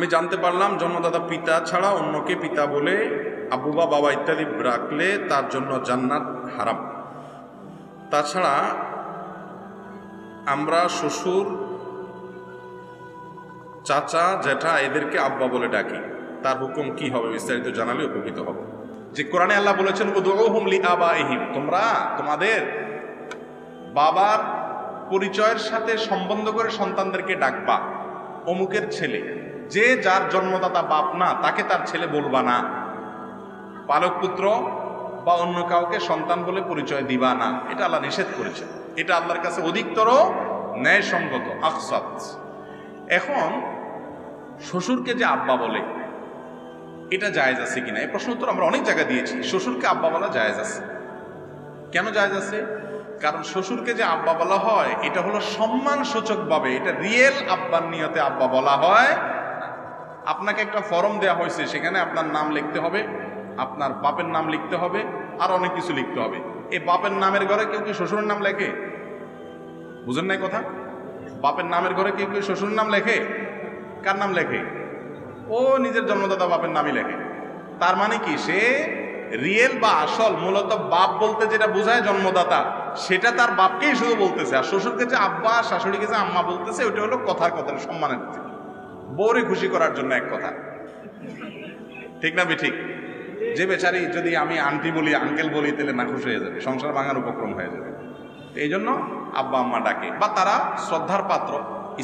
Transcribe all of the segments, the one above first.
আমি জানতে পারলাম জন্মদাতা পিতা ছাড়া অন্যকে পিতা বলে আব্বু বা বাবা ইত্যাদি রাখলে তার জন্য জান্নাত হারাম। তাছাড়া আমরা শ্বশুর, চাচা, জ্যাঠা এদেরকে আব্বা বলে ডাকি, তার হুকুম কি হবে বিস্তারিত জানালে উপকৃত হব। যে কোরআনে আল্লাহ বলেছেন উদউহুম লিআবাইহিম, তোমরা তোমাদের বাবার পরিচয়ের সাথে সম্বন্ধ করে সন্তানদেরকে ডাকবা। অমুকের ছেলে, যে যার জন্মদাতা বাপ না তাকে তার ছেলে বলবা না। পালক পুত্র বা অন্য কাউকে সন্তান বলে পরিচয় দিবা না, এটা আল্লাহ নিষেধ করেছে। এটা আল্লাহর কাছে অধিকতর ন্যায়সঙ্গত, আকসাত। এখন শ্বশুরকে যে আব্বা বলে এটা জায়েজ আছে কিনা এই প্রশ্ন উত্তর আমরা অনেক জায়গায় দিয়েছি। শ্বশুরকে আব্বা বলা জায়েজ আছে। কেন জায়েজ আছে? কারণ শ্বশুরকে যে আব্বা বলা হয় এটা হলো সম্মান সূচকভাবে, এটা রিয়েল আব্বার নিয়তে আব্বা বলা হয়। আপনাকে একটা ফর্ম দেওয়া হয়েছে, সেখানে আপনার নাম লিখতে হবে, আপনার বাপের নাম লিখতে হবে, আর অনেক কিছু লিখতে হবে। এই বাপের নামের ঘরে কেউ কি শ্বশুরের নাম লেখে? বুঝেন নাই কথা? বাপের নামের ঘরে কেউ কেউ শ্বশুরের নাম লেখে? কার নাম লেখে? ও নিজের জন্মদাতা বাপের নামই লেখে। তার মানে কি, সে রিয়েল বা আসল মূলত বাপ বলতে যেটা বোঝায় জন্মদাতা, সেটা তার বাপকেই শুধু বলতেছে। আর শ্বশুরকে যে আব্বা, শাশুড়িকে যে আম্মা বলতেছে, ওইটা হলো কথার কথা, সম্মানের কথা, বউরে খুশি করার জন্য এক কথা। ঠিক না ঠিক? যে বেচারি যদি আমি আন্টি বলি, আঙ্কেল বলি, তাহলে না খুশি হয়ে যাবে, সংসার ভাঙার উপক্রম হয়ে যাবে। এই জন্য আব্বা আম্মা ডাকে। বা তারা শ্রদ্ধার পাত্র,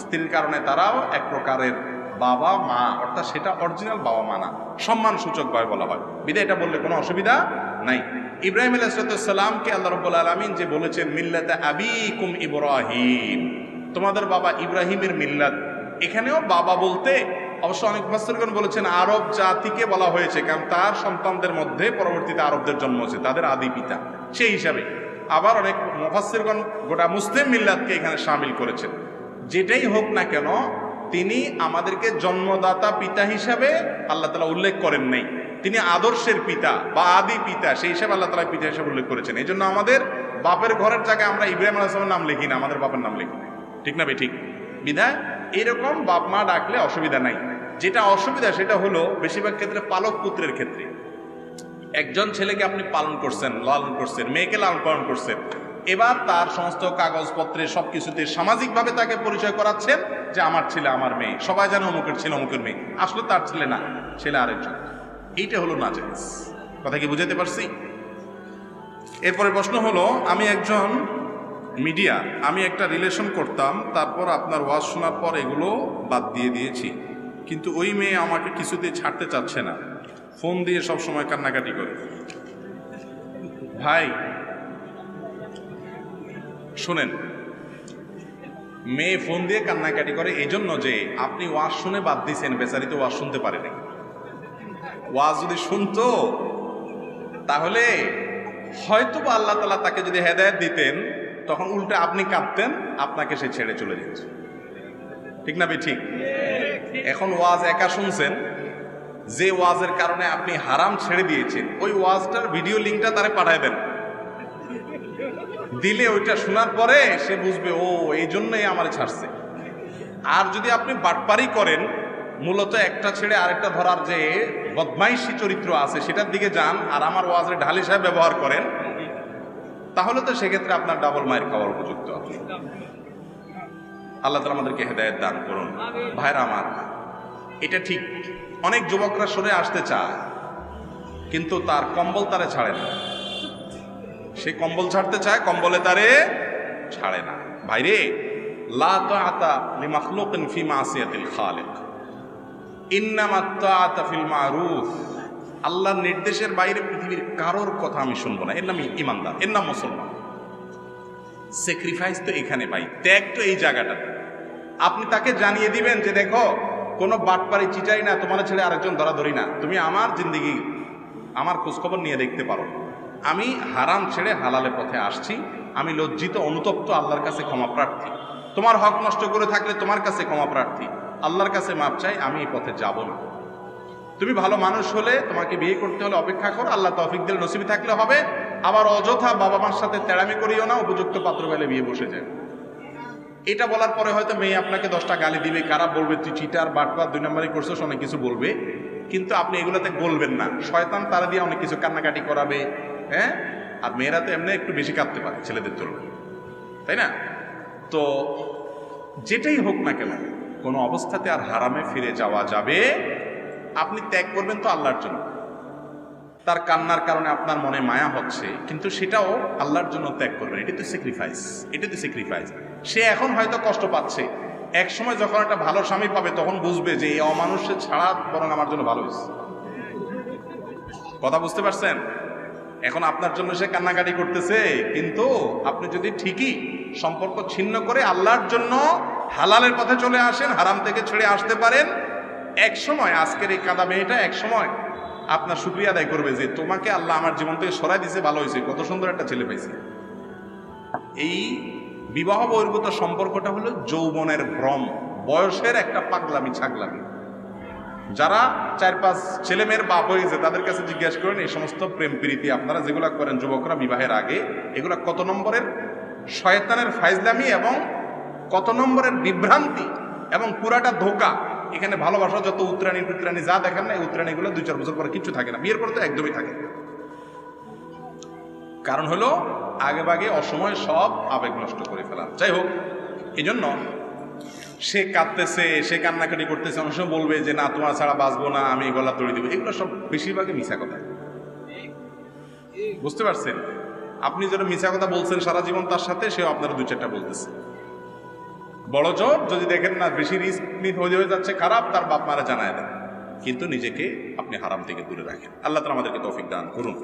স্ত্রীর কারণে তারাও এক প্রকারের বাবা মা, অর্থাৎ সেটা অরিজিনাল বাবা মা না, সম্মান সূচকভাবে বলা হয়। বিদায় এটা বললে কোনো অসুবিধা নাই। ইব্রাহিম আলাইহিস সালামকে আল্লাহ রাব্বুল আলামিন যে বলেছেন মিল্লাতে আবিকুম ইব্রাহিম, তোমাদের বাবা ইব্রাহিমের মিল্লাত, এখানেও বাবা বলতে অবশ্য অনেক মুফাসসিরগণ বলেছেন আরব জাতিকে বলা হয়েছে, কারণ তার সন্তানদের মধ্যে পরবর্তীতে আরবদের জন্ম হয়েছে, তাদের আদি পিতা সেই হিসাবে। আবার অনেক মুফাসসিরগণ গোটা মুসলিম মিল্লাতকে এখানে শামিল করেছেন। যেটাই হোক না কেন, তিনি আমাদেরকে জন্মদাতা পিতা হিসাবে আল্লাহ তাআলা উল্লেখ করেন নাই, তিনি আদর্শের পিতা বা আদি পিতা, সেই হিসাবে আল্লাহ তাআলা পিতা হিসাবে উল্লেখ করেছেন। এই জন্য আমাদের বাপের ঘরের জায়গায় আমরা ইব্রাহিম আলাইহিস সালামের নাম লিখি না, আমাদের বাপের নাম লিখি। ঠিক না ঠিক? বিধায় এরকম বাপ মা ডাকলে অসুবিধা নাই। যেটা অসুবিধা সেটা হলো বেশিরভাগ ক্ষেত্রে পালক পুত্রের ক্ষেত্রে। একজন ছেলেকে আপনি পালন করছেন, লালন করছেন, মেয়েকে লালন পালন করছেন, এবার তার সমস্ত কাগজপত্রে সবকিছুতে সামাজিকভাবে তাকে পরিচয় করাচ্ছেন যে আমার ছেলে, আমার মেয়ে, সবাই জানে অমুকের ছেলে, অমুকের মেয়ে, আসলে তার ছেলে না, ছেলে আরেকজন। এইটা হলো নাজায়েজ। কথা কি বুঝাতে পারছি? এরপরে প্রশ্ন হলো, আমি একজন মিডিয়া, আমি একটা রিলেশন করতাম, তারপর আপনার ওয়াজ শোনার পর এগুলো বাদ দিয়ে দিয়েছি, কিন্তু ওই মেয়ে আমাকে কিছুতেই ছাড়তে চাচ্ছে না, ফোন দিয়ে সব সময় কান্নাকাটি করে। ভাই শুনেন, মেয়ে ফোন দিয়ে কান্নাকাটি করে এই জন্য যে আপনি ওয়াজ শুনে বাদ দিয়েছেন, বেচারি তো ওয়াজ শুনতে পারেনি। ওয়াজ যদি শুনতো তাহলে হয়তো বা আল্লাহ তাআলা তাকে যদি হেদায়েত দিতেন, তখন উল্টে আপনি কাঁদতেন, আপনাকে সে ছেড়ে চলে যেত। ঠিক না ঠিক? এখন ওয়াজ একা শুনছেন, যে ওয়াজের কারণে আপনি হারাম ছেড়ে দিয়েছেন, ওই ওয়াজটার ভিডিও লিঙ্কটা তারে পাঠায় দেন, দিলে ওইটা শোনার পরে সে বুঝবে ও এই জন্যই আমারে ছাড়ছে। আর যদি আপনি বাটপারি করেন, মূলত একটা ছেড়ে আরেকটা ধরার যে বদমাইশি চরিত্র আছে সেটার দিকে যান, আর আমার ওয়াজের ঢাল হিসাবে ব্যবহার করেন, তাহলে তো সেক্ষেত্রে আপনার ডাবল মায়ের খাওয়ার উপযুক্ত। আল্লাহ তাআলা আমাদেরকে হেদায়েত দান করুন। ভাইরা আমার, এটা ঠিক, অনেক যুবকরা সরে আসতে চায়, কিন্তু তার কম্বল তারে ছাড়ে না। সে কম্বল ছাড়তে চায়, কম্বলে তারে ছাড়ে না। ভাইরে, লা তাআতা লিমাখলুকিন ফি মাসিয়াতিল খালিক, ইন্নামা তাআতা ফিল মারুফ। আল্লাহর নির্দেশের বাইরে পৃথিবীর কারোর কথা আমি শুনবো না, এর নাম ইমানদার, এর নাম মুসলমান। স্যাক্রিফাইস তো এখানে ভাই, ত্যাগ তো এই জায়গাটাতে। আপনি তাকে জানিয়ে দিবেন যে দেখো, কোনো বাটপারি চিটাই না, তোমার ছেড়ে আরেকজন ধরাধরি না, তুমি আমার জিন্দেগি, আমার খোঁজখবর নিয়ে দেখতে পারো, আমি হারাম ছেড়ে হালালের পথে আসছি, আমি লজ্জিত, অনুতপ্ত, আল্লাহর কাছে ক্ষমা প্রার্থী। তোমার হক নষ্ট করে থাকলে তোমার কাছে ক্ষমা প্রার্থী, আল্লাহর কাছে মাপ চাই, আমি এই পথে যাব না। তুমি ভালো মানুষ হলে, তোমাকে বিয়ে করতে হলে অপেক্ষা করো, আল্লাহ তৌফিক দিলে নসিবি থাকলে হবে। আবার অযথা বাবা মার সাথে তেড়ামি করিও না, উপযুক্ত পাত্র পেলে বিয়ে বসে যায়। এটা বলার পরে হয়তো মেয়ে আপনাকে 10টা গালি দিবে, খারাপ বলবে, তুই চিটার, বাটপার, 2 নম্বরই করছিস, অনেক কিছু বলবে, কিন্তু আপনি এগুলোতে বলবেন না। শয়তান তারা দিয়ে অনেক কিছু কান্নাকাটি করাবে। হ্যাঁ, আর মেয়েরা তো এমনি একটু বেশি কাঁদতে পারে ছেলেদের তুলনায়, তাই না? তো যেটাই হোক না কেন, কোনো অবস্থাতে আর হারামে ফিরে যাওয়া যাবে। আপনি ত্যাগ করবেন তো আল্লাহর জন্য। তার কান্নার কারণে আপনার মনে মায়া হচ্ছে, কিন্তু সেটাও আল্লাহর জন্য ত্যাগ করবেন। এটি তো স্যাক্রিফাইস, এটি তো স্যাক্রিফাইস। সে এখন হয়তো কষ্ট পাচ্ছে, এক সময় যখন একটা ভালো স্বামী পাবে তখন বুঝবে যে এই অমানুষের ছাড়া বরং আমার জন্য ভালো হয়েছে। কথা বুঝতে পারছেন? এখন আপনার জন্য সে কান্নাকাটি করতেছে, কিন্তু আপনি যদি ঠিকই সম্পর্ক ছিন্ন করে আল্লাহর জন্য হালালের পথে চলে আসেন, হারাম থেকে ছেড়ে আসতে পারেন, এক সময় আজকের এই কাঁদা মেয়েটা এক সময় আপনার শুকরিয়া আদায় করবে যে তোমাকে আল্লাহ আমার জীবন থেকে সরাই দিয়েছে, ভালো হয়েছে, কত সুন্দর একটা ছেলে পাইছে। এই বিবাহ বহির্ভূত সম্পর্কটা হলো যৌবনের ভ্রম, বয়সের একটা পাগলামি ছাগলামি। যারা 4-5 ছেলে মেয়ের বাপ হয়েছে তাদের কাছে জিজ্ঞেস করেন এই সমস্ত প্রেম প্রীতি আপনারা যেগুলা করেন যুবকরা বিবাহের আগে, এগুলা কত নম্বরের শয়তানের ফাইজলামি এবং কত নম্বরের বিভ্রান্তি এবং পুরাটা ধোঁকা। এখানে ভালোবাসা যত উত্তরাণী টুত্রাণী যা দেখেন না, এই উত্তরাণীগুলো 2-4 বছর পরে কিছু থাকে না, বিয়ের পরে তো একদমই থাকে না। কারণ হলো আগে বাগে অসময়ে সব আবেগ নষ্ট করে ফেলা। যাই হোক, এই জন্য সে কাঁদতেছে, সে কান্নাকাটি করতেছে, অনেক সময় বলবে যে না তোমার ছাড়া বাঁচবো না, আমি গলা তড়ি দিব, এগুলো সব বেশিরভাগই মিছা কথা। বুঝতে পারছেন? আপনি যেটা মিছা কথা বলছেন সারা জীবন তার সাথে, সেও আপনারা 2-4টা বলতেছে। বড় জোর যদি দেখেন না বেশি রিস্ক হয়ে যাচ্ছে খারাপ, তার বাপ মারা জানায় দেন, কিন্তু নিজেকে আপনি হারাম থেকে দূরে রাখেন। আল্লাহ তাআলা আমাদেরকে তৌফিক দান করুন।